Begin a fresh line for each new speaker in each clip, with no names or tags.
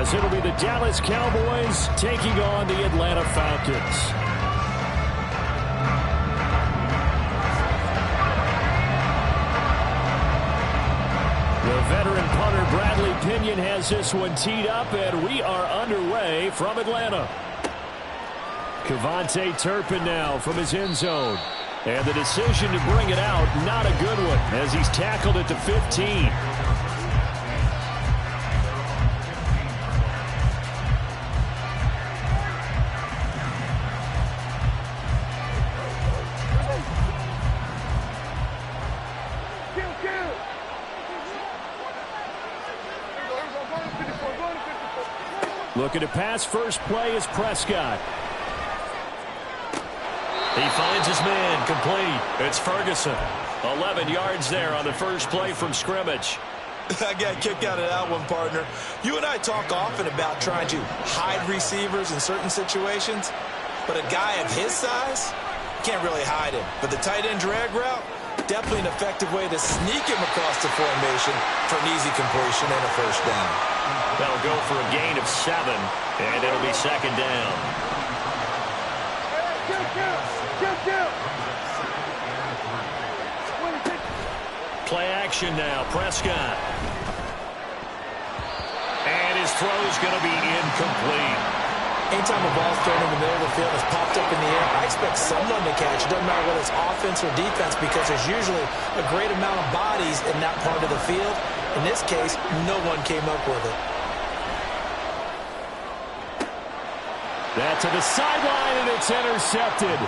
as it'll be the Dallas Cowboys taking on the Atlanta Falcons. The veteran punter Bradley Pinion has this one teed up, and we are underway from Atlanta. Kevontae Turpin now from his end zone. And the decision to bring it out, not a good one, as he's tackled at the 15. Looking to pass, first play is Prescott. He finds his man, complete. It's Ferguson. 11 yards there on the first play from scrimmage.
I got a kick out of that one, partner. You and I talk often about trying to hide receivers in certain situations, but a guy of his size can't really hide him. But the tight end drag route, definitely an effective way to sneak him across the formation for an easy completion and a first down.
That'll go for a gain of 7, and it'll be second down. Play action now, Prescott. And his throw is going to be incomplete.
Anytime a ball's thrown in the middle of the field, it's popped up in the air, I expect someone to catch. It doesn't matter whether it's offense or defense, because there's usually a great amount of bodies in that part of the field. In this case, no one came up with it.
That to the sideline, and it's intercepted.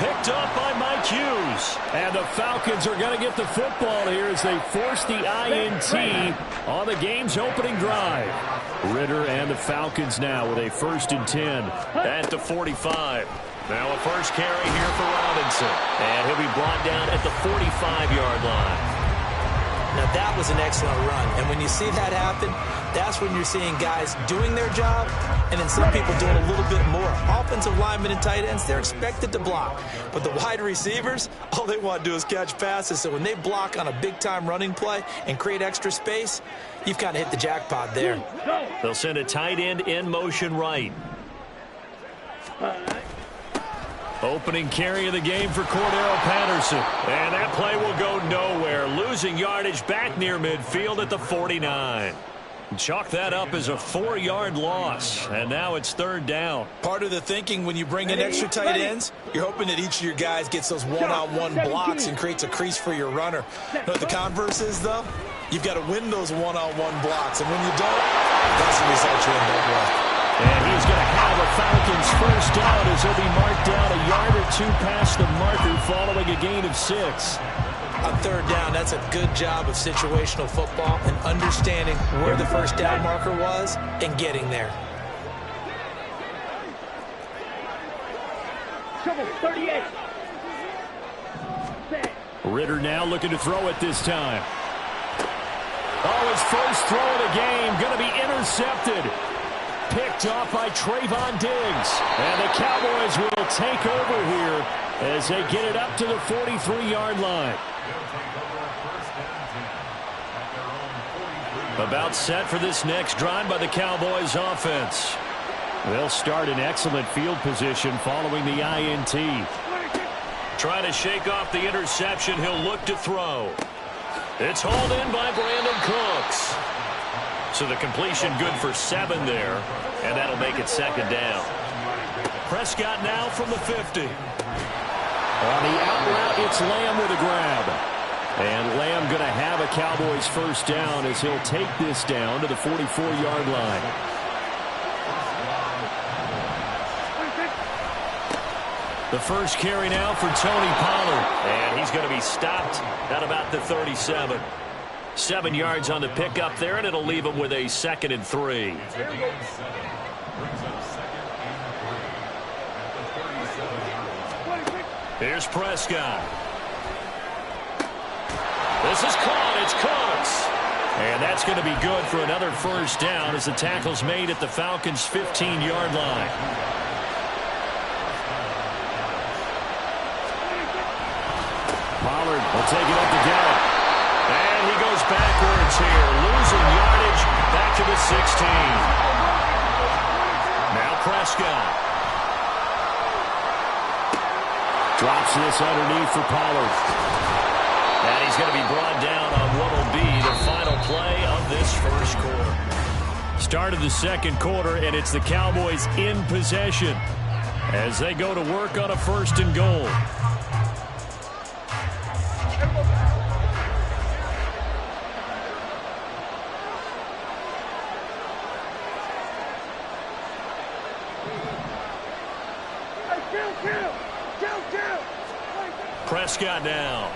Picked up by Mike Hughes. And the Falcons are going to get the football here as they force the INT on the game's opening drive. Ritter and the Falcons now with a 1st and 10 at the 45. Now a first carry here for Robinson. And he'll be brought down at the 45-yard line.
Now, that was an excellent run. And when you see that happen, that's when you're seeing guys doing their job and then some people doing a little bit more. Offensive linemen and tight ends, they're expected to block. But the wide receivers, all they want to do is catch passes. So when they block on a big-time running play and create extra space, you've kind of hit the jackpot there.
They'll send a tight end in motion right. Opening carry of the game for Cordero Patterson. And that play will go nowhere. Losing yardage back near midfield at the 49. Chalk that up as a 4-yard loss. And now it's 3rd down.
Part of the thinking when you bring in extra tight ends, you're hoping that each of your guys gets those one-on-one blocks and creates a crease for your runner. You know what the converse is, though? You've got to win those one-on-one blocks. And when you don't, that's the result you end up with.
And he's going to have a Falcons first down as he'll be marked down a yard or 2 past the marker following a gain of 6.
On 3rd down, that's a good job of situational football and understanding where the first down marker was and getting there.
38. Ritter now looking to throw it this time. Oh, his first throw of the game going to be intercepted. Picked off by Trayvon Diggs. And the Cowboys will take over here as they get it up to the 43-yard line. About set for this next drive by the Cowboys offense. They'll start in excellent field position following the INT. Trying to shake off the interception, he'll look to throw. It's hauled in by Brandon Cooks. So the completion good for 7 there, and that'll make it 2nd down. Prescott now from the 50. On the out route, it's Lamb with a grab. And Lamb going to have a Cowboys first down as he'll take this down to the 44-yard line. The first carry now for Tony Pollard. And he's going to be stopped at about the 37. 7 yards on the pickup there, and it'll leave him with a 2nd and 3. Here's Prescott. This is caught. It's Cooks. And that's going to be good for another first down as the tackle's made at the Falcons' 15-yard line. Pollard will take it up the gut. And he goes backwards here, losing yardage back to the 16. Prescott. Drops this underneath for Pollard. And he's going to be brought down on what will be the final play of this first quarter. Start of the second quarter, and it's the Cowboys in possession as they go to work on a 1st and goal. Prescott now.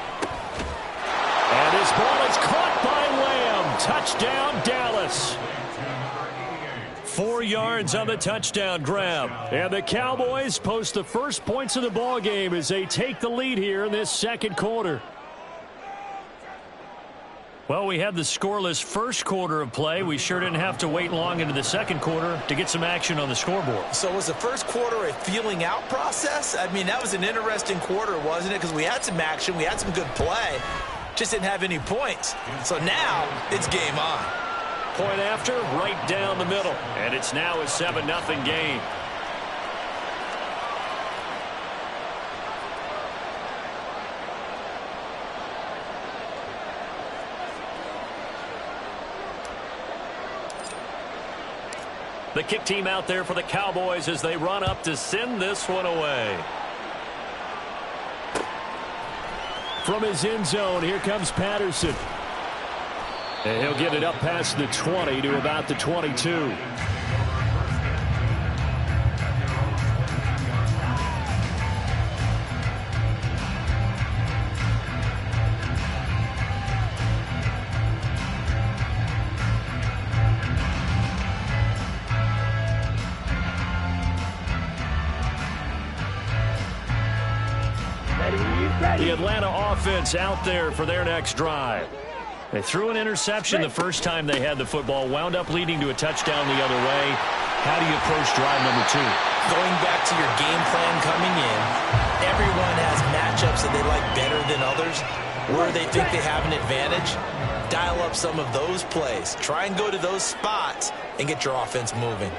And this ball is caught by Lamb. Touchdown, Dallas. 4 yards on the touchdown grab. And the Cowboys post the first points of the ball game as they take the lead here in this second quarter. Well, we had the scoreless first quarter of play. We sure didn't have to wait long into the second quarter to get some action on the scoreboard.
So was the first quarter a feeling out process? I mean, that was an interesting quarter, wasn't it? Because we had some action, we had some good play, just didn't have any points. So now it's game on.
Point after, right down the middle. And it's now a 7-0 game. The kick team out there for the Cowboys as they run up to send this one away. From his end zone, here comes Patterson. And he'll get it up past the 20 to about the 22. The Atlanta offense out there for their next drive. They threw an interception the first time they had the football, wound up leading to a touchdown the other way. How do you approach drive number 2?
Going back to your game plan coming in, everyone has matchups that they like better than others. Where they think they have an advantage, dial up some of those plays. Try and go to those spots and get your offense moving.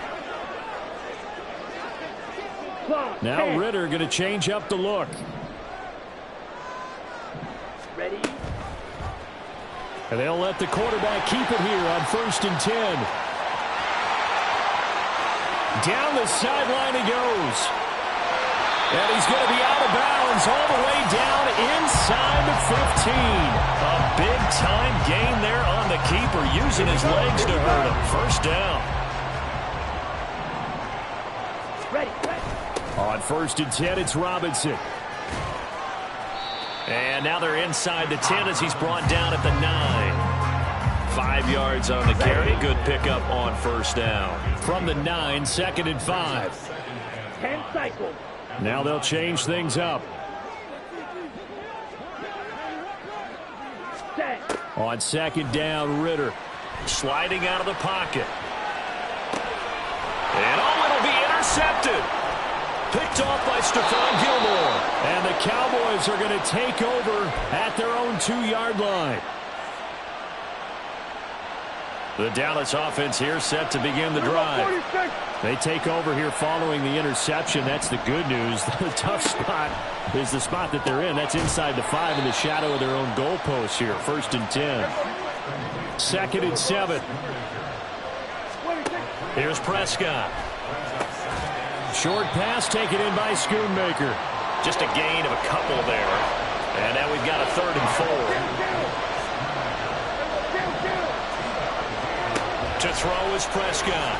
Now Ritter going to change up the look.
Ready?
And they'll let the quarterback keep it here on 1st and 10. Down the sideline he goes. And he's going to be out of bounds all the way down inside the 15. A big-time gain there on the keeper, using his legs to hurt him. First down.
Ready.
On 1st and 10, it's Robinson. And now they're inside the 10 as he's brought down at the 9. 5 yards on the carry. Good pickup on first down. From the 9, 2nd and 5.
10 cycles.
Now they'll change things up.
Set.
On 2nd down, Ritter. Sliding out of the pocket. And it'll be intercepted. Picked off by Stephon Gilmore. And the Cowboys are going to take over at their own 2-yard line. The Dallas offense here set to begin the drive. They take over here following the interception. That's the good news. The tough spot is the spot that they're in. That's inside the 5 in the shadow of their own goalpost here. 1st and 10. 2nd and 7. Here's Prescott. Short pass taken in by Schoonmaker. Just a gain of a couple there. And now we've got a 3rd and 4. To throw is Prescott.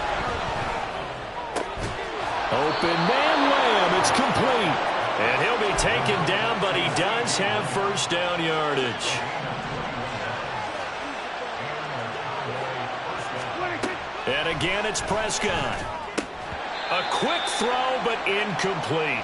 Open man Lamb. It's complete. And he'll be taken down, but he does have first down yardage. And again, it's Prescott. A quick throw, but incomplete.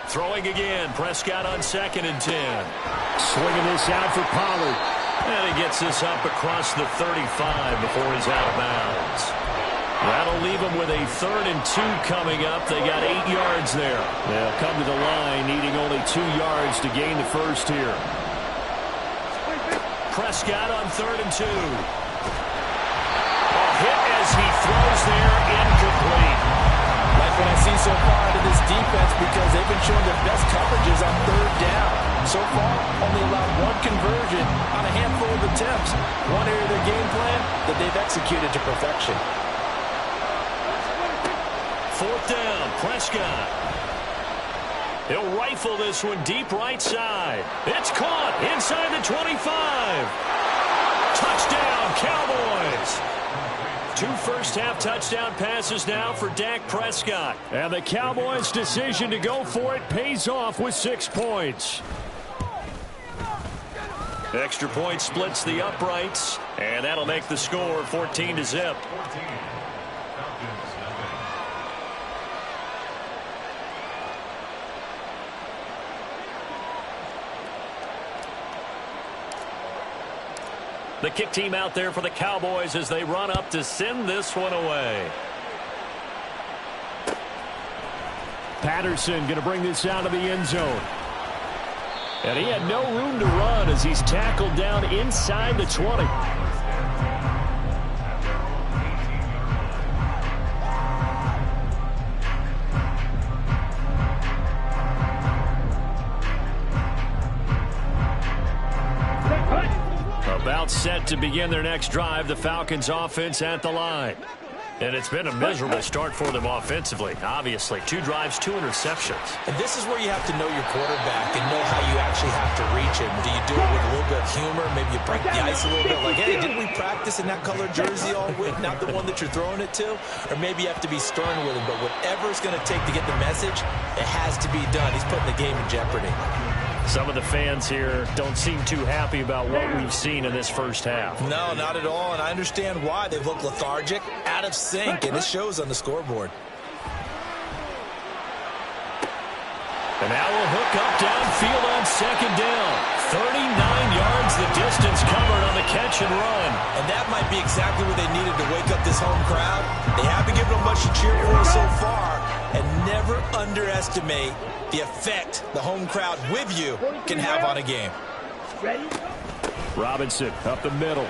Throwing again, Prescott on 2nd and 10. Swinging this out for Pollard. And he gets this up across the 35 before he's out of bounds. That'll leave them with a 3rd and 2 coming up. They got 8 yards there. They'll come to the line needing only 2 yards to gain the first here. Prescott on 3rd and 2. A hit as he throws there, incomplete.
Like what I see so far out of this defense, because they've been showing their best coverages on 3rd down. So far, only allowed 1 conversion on a handful of attempts. One area of their game plan that they've executed to perfection.
4th down, Prescott. He'll rifle this one deep right side. It's caught inside the 25. Touchdown, Cowboys. 2 first-half touchdown passes now for Dak Prescott. And the Cowboys' decision to go for it pays off with 6 points. Extra point splits the uprights, and that'll make the score 14-0. The kick team out there for the Cowboys as they run up to send this one away. Patterson going to bring this out of the end zone. And he had no room to run as he's tackled down inside the 20. About set to begin their next drive, the Falcons offense at the line. And it's been a miserable start for them offensively. Obviously, 2 drives, 2 interceptions.
And this is where you have to know your quarterback and know how you actually have to reach him. Do you do it with a little bit of humor? Maybe you break the ice a little bit. Like, hey, didn't we practice in that colored jersey all week? Not the one that you're throwing it to? Or maybe you have to be stern with him. But whatever it's going to take to get the message, it has to be done. He's putting the game in jeopardy.
Some of the fans here don't seem too happy about what we've seen in this first half.
No, not at all, and I understand why. They've looked lethargic, out of sync, and it shows on the scoreboard.
And now we'll hook up downfield on 2nd down. 39 yards the distance covered on the catch and run.
And that might be exactly what they needed to wake up this home crowd. They haven't given them much to cheer for so far, and never underestimate the effect the home crowd with you can have on a game.
Ready?
Robinson up the middle.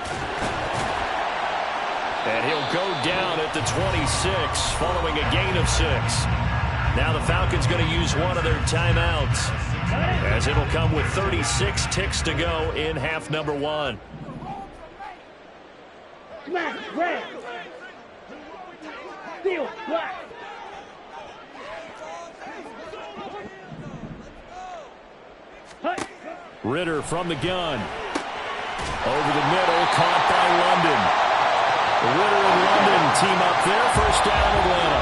And he'll go down at the 26 following a gain of 6. Now the Falcons going to use one of their timeouts as it'll come with 36 ticks to go in half number 1.
Smash, red. Steel, black.
Ritter from the gun. Over the middle, caught by London. Ritter and London team up there. First down, Atlanta.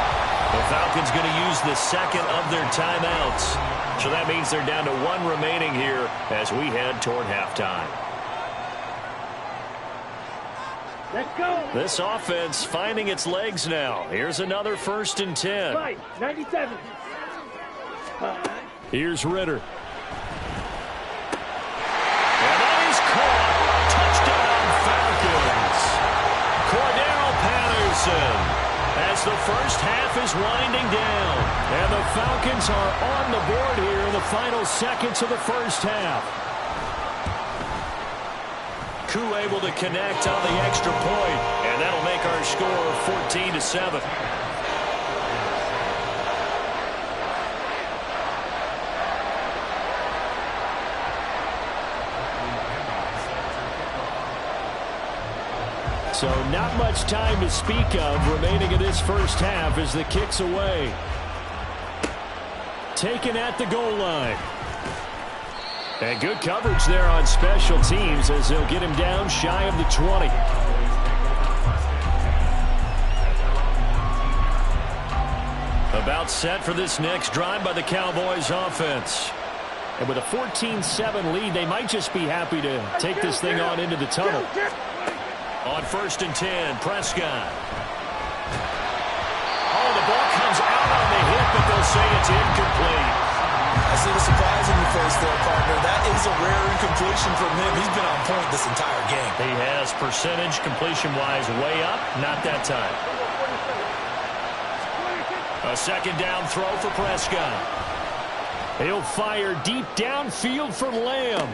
The Falcons going to use the 2nd of their timeouts. So that means they're down to 1 remaining here as we head toward halftime.
Let's go.
This offense finding its legs now. Here's another 1st and 10.
97.
Here's Ritter. And that is caught. Touchdown, Falcons. Cordero Patterson. As the first half is winding down. And the Falcons are on the board here in the final seconds of the first half. Koo able to connect on the extra point, and that'll make our score 14-7. So not much time to speak of remaining in this first half as the kick's away. Taken at the goal line. And good coverage there on special teams as they'll get him down shy of the 20. About set for this next drive by the Cowboys offense. And with a 14-7 lead, they might just be happy to take this thing on into the tunnel. On 1st and 10, Prescott. Oh, the ball comes out on the hit, but they'll say it's incomplete.
I see the surprise in your face there, partner. That is a rare incompletion from him. He's been on point this entire game.
He has percentage completion-wise way up, not that time. A second down throw for Prescott. He'll fire deep downfield for Lamb.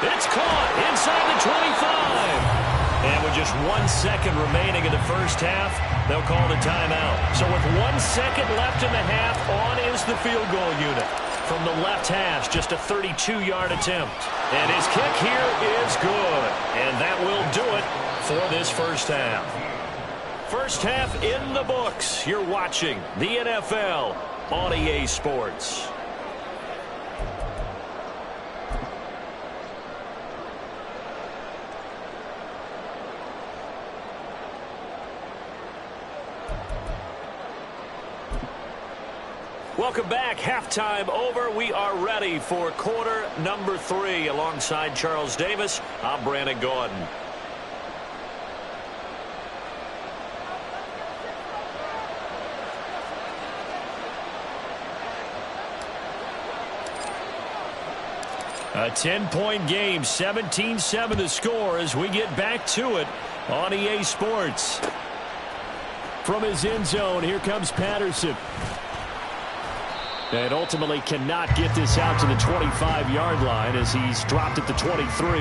It's caught inside the 25. And with just 1 second remaining in the first half, they'll call the timeout. So with 1 second left in the half, on is the field goal unit. From the left hash, just a 32-yard attempt. And his kick here is good. And that will do it for this first half. First half in the books. You're watching the NFL on EA Sports. Welcome back. Halftime over. We are ready for quarter number 3. Alongside Charles Davis, I'm Brandon Gordon. A 10-point game, 17-7 the score as we get back to it on EA Sports. From his end zone, here comes Patterson. And ultimately cannot get this out to the 25-yard line as he's dropped at the 23.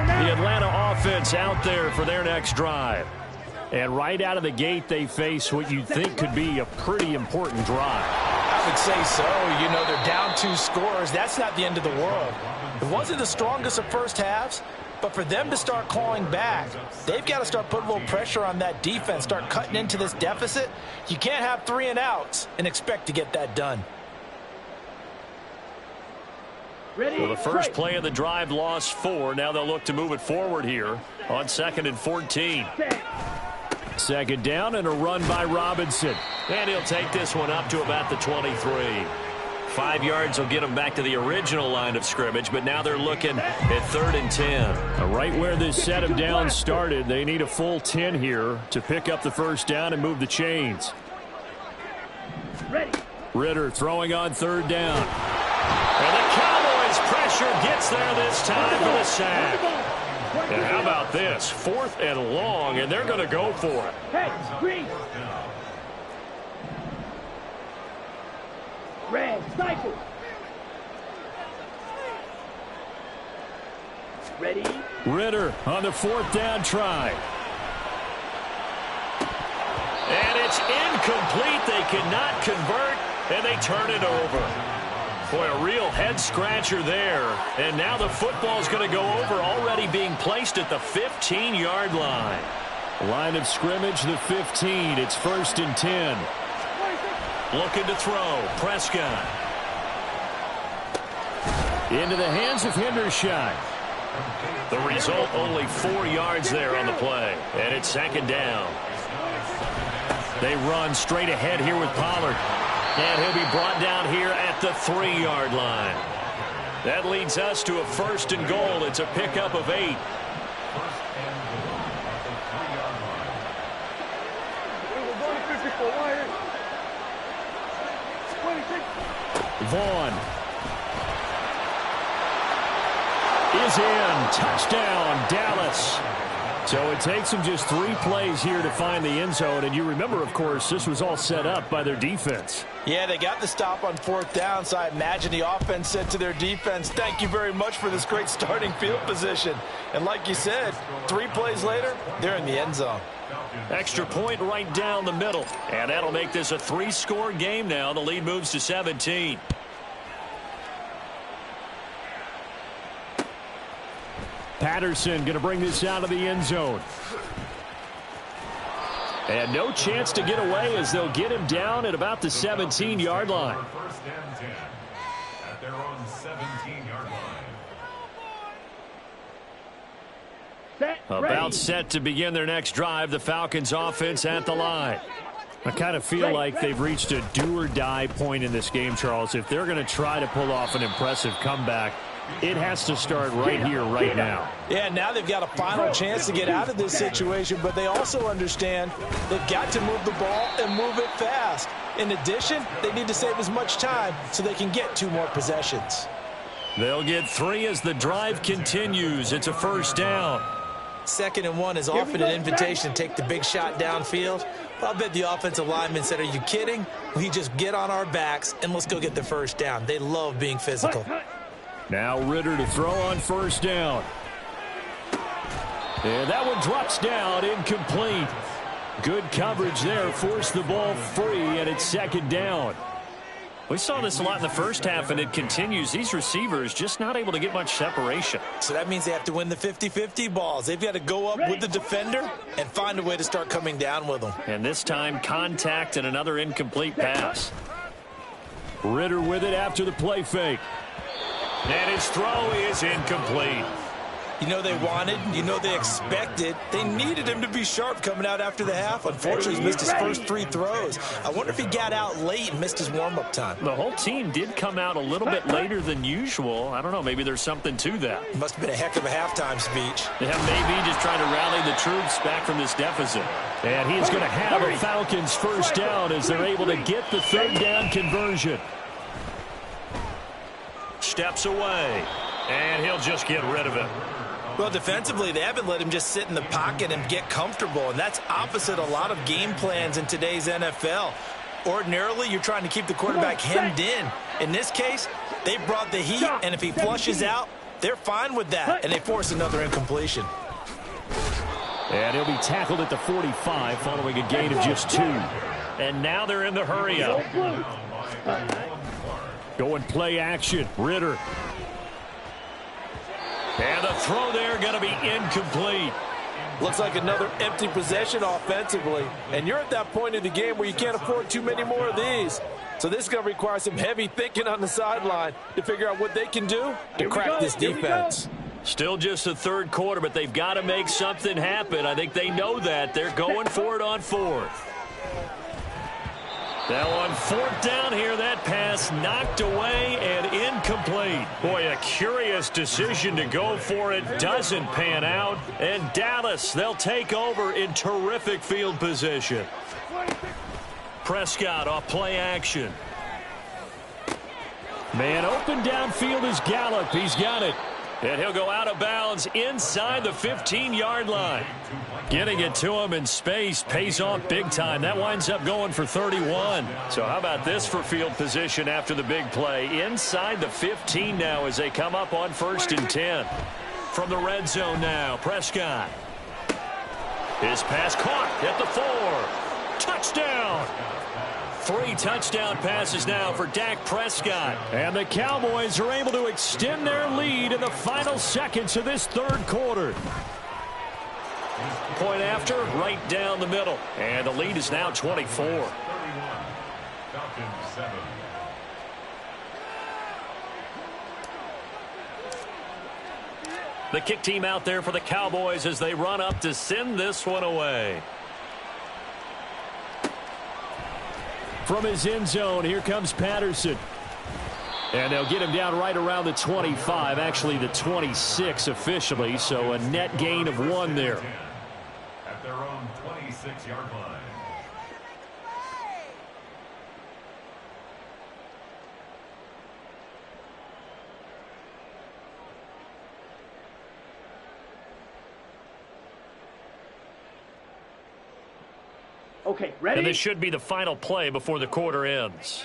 The Atlanta offense out there for their next drive. And right out of the gate, they face what you'd think could be a pretty important drive.
I would say so. You know, they're down 2 scores. That's not the end of the world. It wasn't the strongest of first halves, but for them to start clawing back, they've got to start putting a little pressure on that defense, start cutting into this deficit. You can't have 3 and outs and expect to get that done.
Well, the first play of the drive lost 4. Now they'll look to move it forward here on 2nd and 14. Second down and a run by Robinson. And he'll take this one up to about the 23. 5 yards will get them back to the original line of scrimmage, but now they're looking at 3rd and 10. Right where this set of downs started, they need a full 10 here to pick up the first down and move the chains. Ritter throwing on 3rd down. And the Cowboys pressure gets there this time for the sack. And how about this? 4th and long, and they're going to go for it.
Hey, green. Red, cycle. Ready?
Ritter on the 4th down try. And it's incomplete. They cannot convert, and they turn it over. Boy, a real head-scratcher there. And now the football's going to go over, already being placed at the 15-yard line. Line of scrimmage, the 15. It's 1st and 10. Looking to throw. Prescott. Into the hands of Hendershot. The result, only 4 yards there on the play. And it's 2nd down. They run straight ahead here with Pollard. And he'll be brought down here at the 3-yard line. That leads us to a 1st and goal. It's a pickup of 8. Vaughn is in. Touchdown, Dallas. So it takes them just 3 plays here to find the end zone. And you remember, of course, this was all set up by their defense.
Yeah, they got the stop on 4th down, so I imagine the offense said to their defense, thank you very much for this great starting field position. And like you said, 3 plays later, they're in the end zone.
Extra point right down the middle. And that'll make this a 3-score game now. The lead moves to 17. Patterson going to bring this out of the end zone. And no chance to get away as they'll get him down at about the 17-yard line.
1st and 10 at their own 17-yard line.
About set to begin their next drive. The Falcons offense at the line. I kind of feel like they've reached a do-or-die point in this game, Charles. If they're going to try to pull off an impressive comeback, It has to start right here, right now.
Yeah, now they've got a final chance to get out of this situation, but they also understand they've got to move the ball and move it fast. In addition, they need to save as much time so they can get 2 more possessions.
They'll get 3 as the drive continues. It's a first down.
2nd and 1 is often an invitation to take the big shot downfield. I'll bet the offensive lineman said, are you kidding? We just get on our backs and let's go get the first down. They love being physical.
Now Ritter to throw on first down. And that one drops down, incomplete. Good coverage there, forced the ball free, and it's 2nd down. We saw this a lot in the first half, and it continues. These receivers just not able to get much separation.
So that means they have to win the 50-50 balls. They've got to go up with the defender and find a way to start coming down with them.
And this time, contact and another incomplete pass. Ritter with it after the play fake. And his throw is incomplete.
You know they wanted, you know they expected. They needed him to be sharp coming out after the half. Unfortunately, he's missed his first 3 throws. I wonder if he got out late and missed his warm-up time.
The whole team did come out a little bit later than usual. I don't know, maybe there's something to that.
Must have been a heck of a halftime speech.
Yeah, maybe just trying to rally the troops back from this deficit. And he's going to have a Falcons first down as they're able to get the 3rd down conversion. Steps away, and he'll just get rid of it.
Well, defensively, they haven't let him just sit in the pocket and get comfortable, and that's opposite a lot of game plans in today's NFL. Ordinarily, you're trying to keep the quarterback hemmed in. In this case, they brought the heat, and if he flushes out, they're fine with that, and they force another incompletion.
And he'll be tackled at the 45 following a gain of just 2. And now they're in the hurry-up. Going play action, Ritter. And the throw there going to be incomplete.
Looks like another empty possession offensively. And you're at that point in the game where you can't afford too many more of these. So this is going to require some heavy thinking on the sideline to figure out what they can do to crack this defense.
Still just the 3rd quarter, but they've got to make something happen. I think they know that. They're going for it on 4th. That one 4th down here. That pass knocked away and incomplete. Boy, a curious decision to go for it. Doesn't pan out. And Dallas, they'll take over in terrific field position. Prescott off play action. Man open downfield is Gallup. He's got it. And he'll go out of bounds inside the 15-yard line. Getting it to him in space pays off big time. That winds up going for 31. So how about this for field position after the big play? Inside the 15 now as they come up on 1st and 10. From the red zone now, Prescott. His pass caught at the 4. Touchdown! 3 touchdown passes now for Dak Prescott. And the Cowboys are able to extend their lead in the final seconds of this 3rd quarter. Point after, right down the middle. And the lead is now 24.
31. Falcons 7.
The kick team out there for the Cowboys as they run up to send this one away. From his end zone, here comes Patterson. And they'll get him down right around the 25, actually the 26 officially, so a net gain of 1 there.
At their own 26-yard line.
Okay, ready?
And this should be the final play before the quarter ends.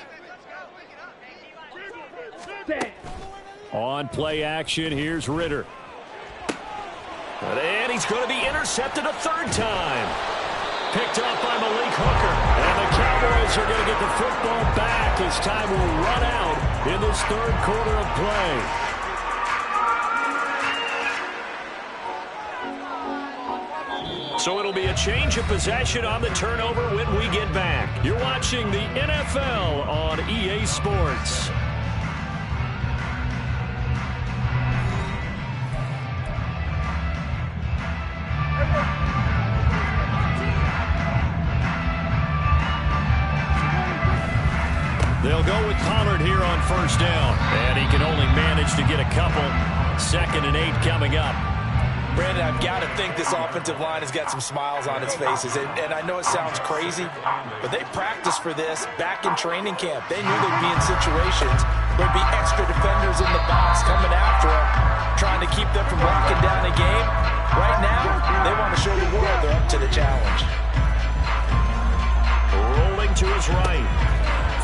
On play action, here's Ritter. And he's going to be intercepted a 3rd time. Picked up by Malik Hooker. And the Cowboys are going to get the football back as time will run out in this 3rd quarter of play. So it'll be a change of possession on the turnover when we get back. You're watching the NFL on EA Sports. They'll go with Pollard here on first down. And he can only manage to get a couple. 2nd and 8 coming up.
Brandon, I've got to think this offensive line has got some smiles on its faces. And I know it sounds crazy, but they practiced for this back in training camp. They knew they'd be in situations. There'd be extra defenders in the box coming after them, trying to keep them from locking down a game. Right now, they want to show the world they're up to the challenge.
Rolling to his right.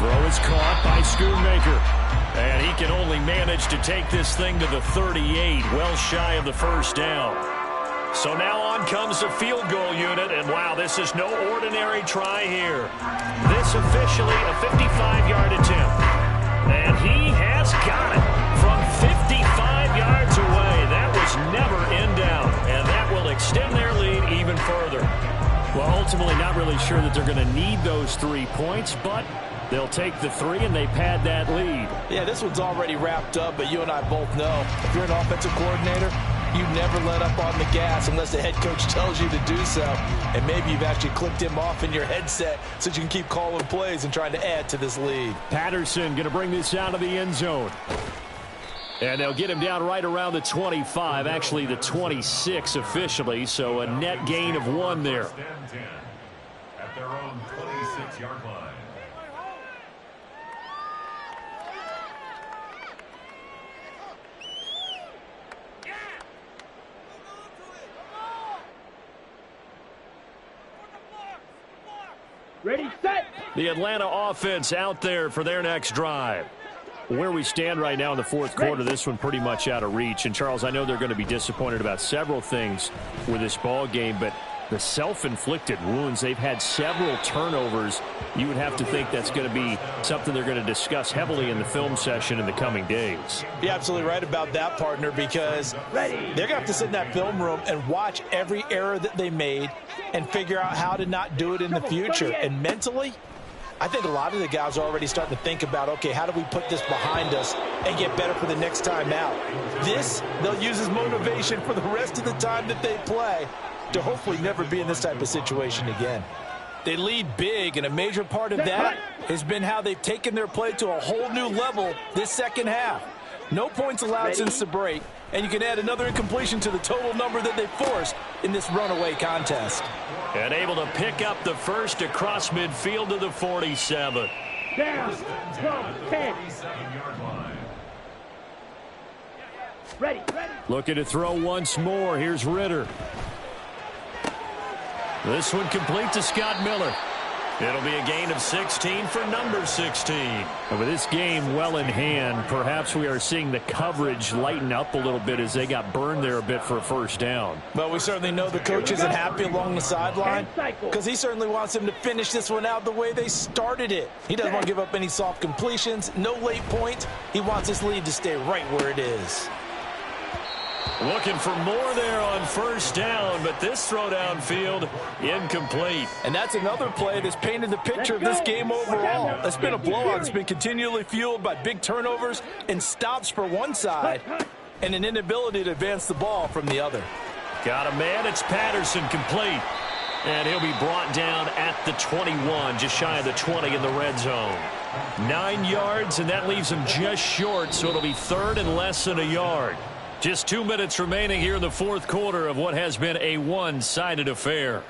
Throw is caught by Schoonmaker. And he can only manage to take this thing to the 38, well shy of the first down. So now on comes the field goal unit, and wow, this is no ordinary try here. This officially a 55-yard attempt. And he has got it from 55 yards away. That was never in doubt, and that will extend their lead even further. Well, ultimately not really sure that they're going to need those 3 points, but they'll take the 3 and they pad that lead.
Yeah, this one's already wrapped up, but you and I both know if you're an offensive coordinator, you never let up on the gas unless the head coach tells you to do so. And maybe you've actually clicked him off in your headset so you can keep calling plays and trying to add to this lead.
Patterson going to bring this out of the end zone. And they'll get him down right around the 25, actually the 26 officially, so a net gain of 1 there.
At their own 26-yard line.
Ready, set.
The Atlanta offense out there for their next drive. Where we stand right now in the fourth quarter, this one pretty much out of reach. And, Charles, I know they're going to be disappointed about several things with this ball game, but the self-inflicted wounds, they've had several turnovers. You would have to think that's going to be something they're going to discuss heavily in the film session in the coming days.
You're absolutely right about that, partner, because they're going to have to sit in that film room and watch every error that they made and figure out how to not do it in the future. And mentally, I think a lot of the guys are already starting to think about, okay, how do we put this behind us and get better for the next time out? This, they'll use as motivation for the rest of the time that they play to hopefully never be in this type of situation again. They lead big, and a major part of that has been how they've taken their play to a whole new level this second half. No points allowed since the break, and you can add another incompletion to the total number that they forced in this runaway contest.
And able to pick up the first across midfield to the 47.
Down. Go. 10. Ready.
Looking to throw once more. Here's Ritter. This one complete to Scott Miller. It'll be a gain of 16 for number 16. And with this game well in hand, perhaps we are seeing the coverage lighten up a little bit as they got burned there a bit for a first down.
Well, we certainly know the coach isn't happy along the sideline because he certainly wants them to finish this one out the way they started it. He doesn't want to give up any soft completions, no late points. He wants his lead to stay right where it is.
Looking for more there on first down, but this throw downfield incomplete.
And that's another play that's painted the picture of this game overall. It's been a blowout. It's been continually fueled by big turnovers and stops for one side and an inability to advance the ball from the other.
Got a man. It's Patterson complete. And he'll be brought down at the 21, just shy of the 20 in the red zone. 9 yards, and that leaves him just short, so it'll be third and less than a yard. Just 2 minutes remaining here in the fourth quarter of what has been a one-sided affair.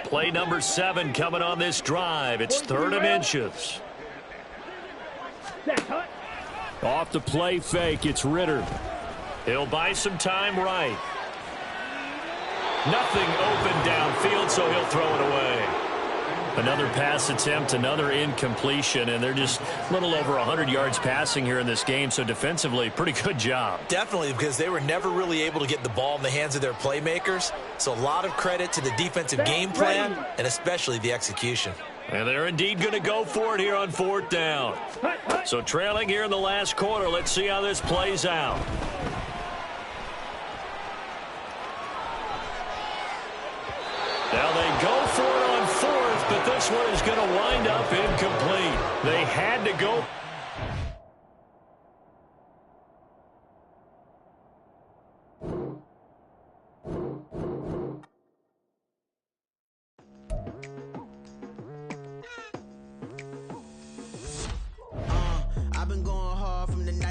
Play number 7 coming on this drive. It's third and inches. Off the play fake, it's Ritter. He'll buy some time right. Nothing open downfield, so he'll throw it away. Another pass attempt, another incompletion, and they're just a little over 100 yards passing here in this game, so defensively, pretty good job.
Definitely, because they were never really able to get the ball in the hands of their playmakers, so a lot of credit to the defensive game plan and especially the execution.
And they're indeed going to go for it here on fourth down. So trailing here in the last quarter, let's see how this plays out. Now they go for it on fourth, but this one is going to wind up incomplete. They had to go.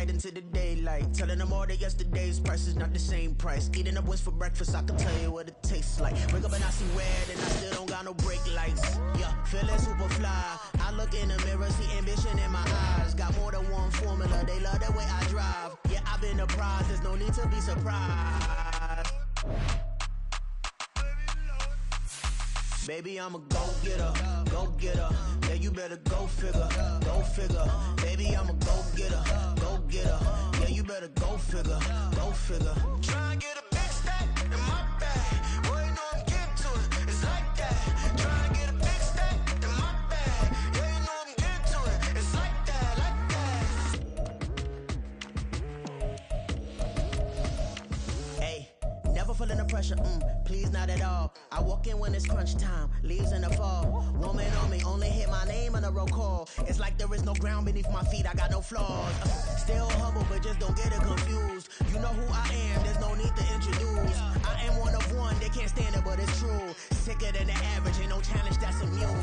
night into the daylight. Telling them all that yesterday's price is not the same price. Eating up wings for breakfast, I can tell you what it tastes like. Wake up and I see red and I still don't got no brake lights. Yeah, feeling super fly. I look in the mirror, see ambition in my eyes. Got more than one formula, they love the way I drive. Yeah, I've been a prize, there's no need to be surprised. Baby, I'm a go-getter, go-getter. Yeah, you better go figure, go figure. Baby, I'm a go-getter, go-getter. Yeah, you better go figure, go figure. Try and get a big stack in my bag. Boy, you know I'm getting to it, it's like that. Try and get a big stack in my bag. Yeah, you know I'm getting to it, it's like that, like that. Hey, never feeling the pressure, please not at all. I walk in when it's crunch time, leaves in the fall. Woman on me, only hit my name on a roll call. It's like there is no ground beneath my feet, I got no flaws. Still humble, but just don't get it confused. You know who I am, there's no need to introduce. I am one of one, they can't stand it, but it's true. Sicker than the average, ain't no challenge that's immune.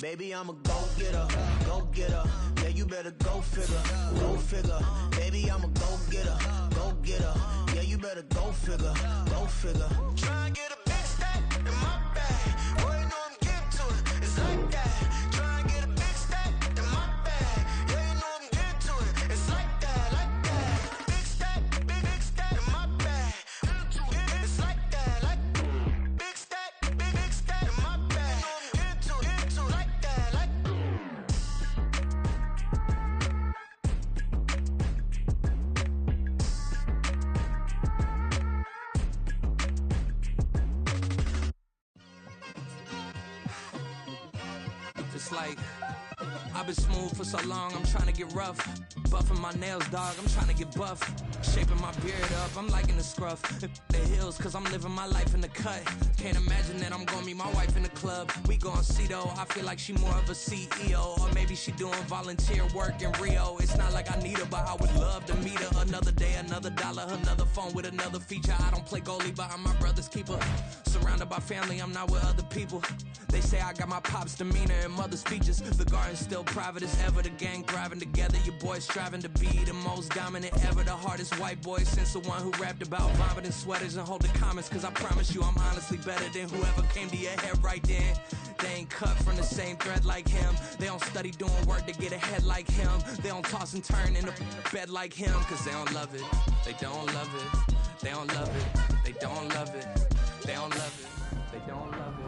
Baby, I'm a go-getter, go-getter. Yeah, you better go figure, go figure. Baby, I'm a go-getter, go-getter. Yeah, you better go figure, go figure. Try and get a big stack in my bag. Boy, you know I'm getting to it, it's like that. Try and get a big stack in my bag. Yeah, you know I'm getting to it, it's like that, like that. Big stack in my bag. It's like that, like big stack in my bag. You know I'm getting to it, like that, like.
It's like I've been smooth for so long, I'm trying to get rough. Buffing my nails, dog, I'm trying to get buff. Shaping my beard up, I'm liking the scruff. The hills, cause I'm living my life in the cut. Can't imagine that I'm gonna meet my wife in the club. We gon' see though, I feel like she more of a CEO. Or maybe she doing volunteer work in Rio. It's not like I need her, but I would love to meet her. Another day, another dollar, another phone with another feature. I don't play goalie, but I'm my brother's keeper. Surrounded by family, I'm not with other people. They say I got my pop's demeanor and mother's features. The garden's still private as ever. The gang thriving together. Your boys striving to be the most dominant ever. The hardest white boy since the one who rapped about vomiting sweaters and holding comments. Cause I promise you I'm honestly better than whoever came to your head right then. They ain't cut from the same thread like him. They don't study doing work to get ahead like him. They don't toss and turn in the bed like him. Cause they don't love it. They don't love it. They don't love it. They don't love it. They don't love it. They don't love it.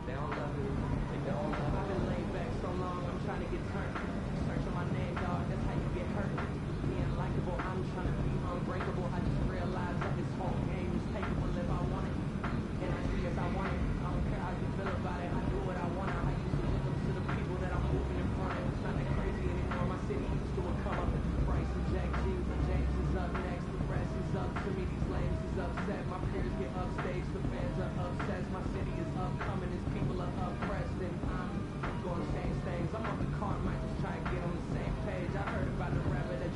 They don't love it. They don't love it. I've been laid back so long, I'm trying to get turned. Searching my name, dog, that's how you get hurt. Being likable, I'm trying to be unbreakable. I just realized that this whole game is takeable if I want it. And as free as I want it. I don't care how you feel about it. I do what I want. I used to look up to the people that I'm moving in front of. It's not that crazy anymore. My city used to come up. Bryce and Jack James and James is up next. The rest is up to me. These lanes is upset. My peers get upstage. The fans are obsessed. My city is upcoming. Its people are oppressed. And I'm gonna change things. I'm on the car, might just try and get on the same page. I heard about the rapper that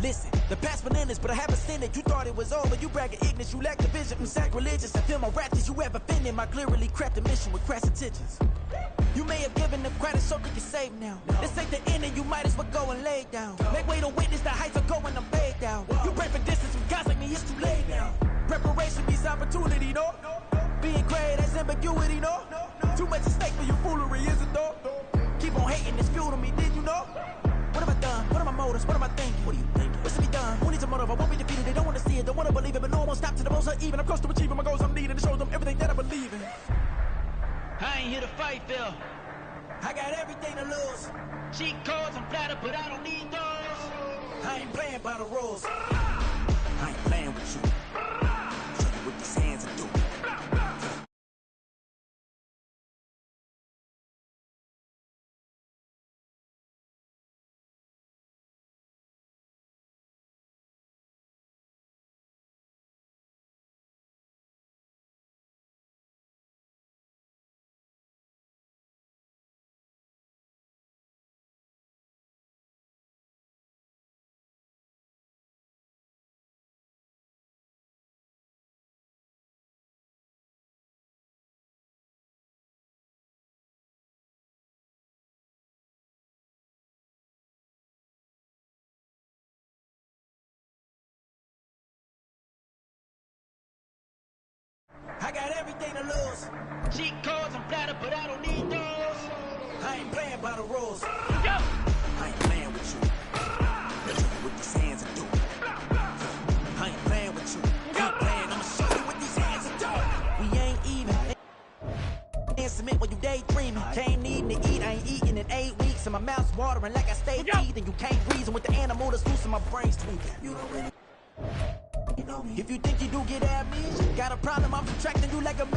Listen, the past bananas, but I haven't seen it. You thought it was over, you bragging ignorance, you lack the vision. I'm sacrilegious, I feel my wrath as you ever offended. My clearly crafted mission with crass intentions. You may have given the credit so you can save now. This ain't the end and you might as well go and lay down. Make way to witness the heights are going, I'm paid down. You pray for distance with guys like me, it's too late now. Preparation means opportunity, no? Being great, that's ambiguity, no? Too much at stake for your foolery, is it though? Keep on hating, it's fuel to me, did you know? What have I done? What are my motives? What am I thinking? What are you thinking? What's to be done? Who needs a motive? I won't be defeated. They don't want to see it, don't want to believe it, but no one won't stop to the most even. I'm close to achieving my goals. I'm needing to show them everything that I believe in.
I ain't here to fight, Phil.
I got everything to lose.
Cheat codes, I'm flattered, but I don't need those.
I ain't playing by the rules. I ain't playing with you. Show you what these hands are doing. I got everything to lose.
Cheat codes, I'm flattered, but I don't need those.
I ain't playing by the rules.
Go!
I ain't playing with you. Show you what these hands are doing. I ain't playing with you. Keep playing, I'ma show you what these hands are doing. We ain't even. And submit when you daydreaming. Came needing to eat, I ain't eating in 8 weeks. And my mouth's watering like I stayed teething. You can't reason with the animal that's loose in my brain's tweaking. You don't really know me. If you think you do get at me, got a problem, I'm subtracting you like a man.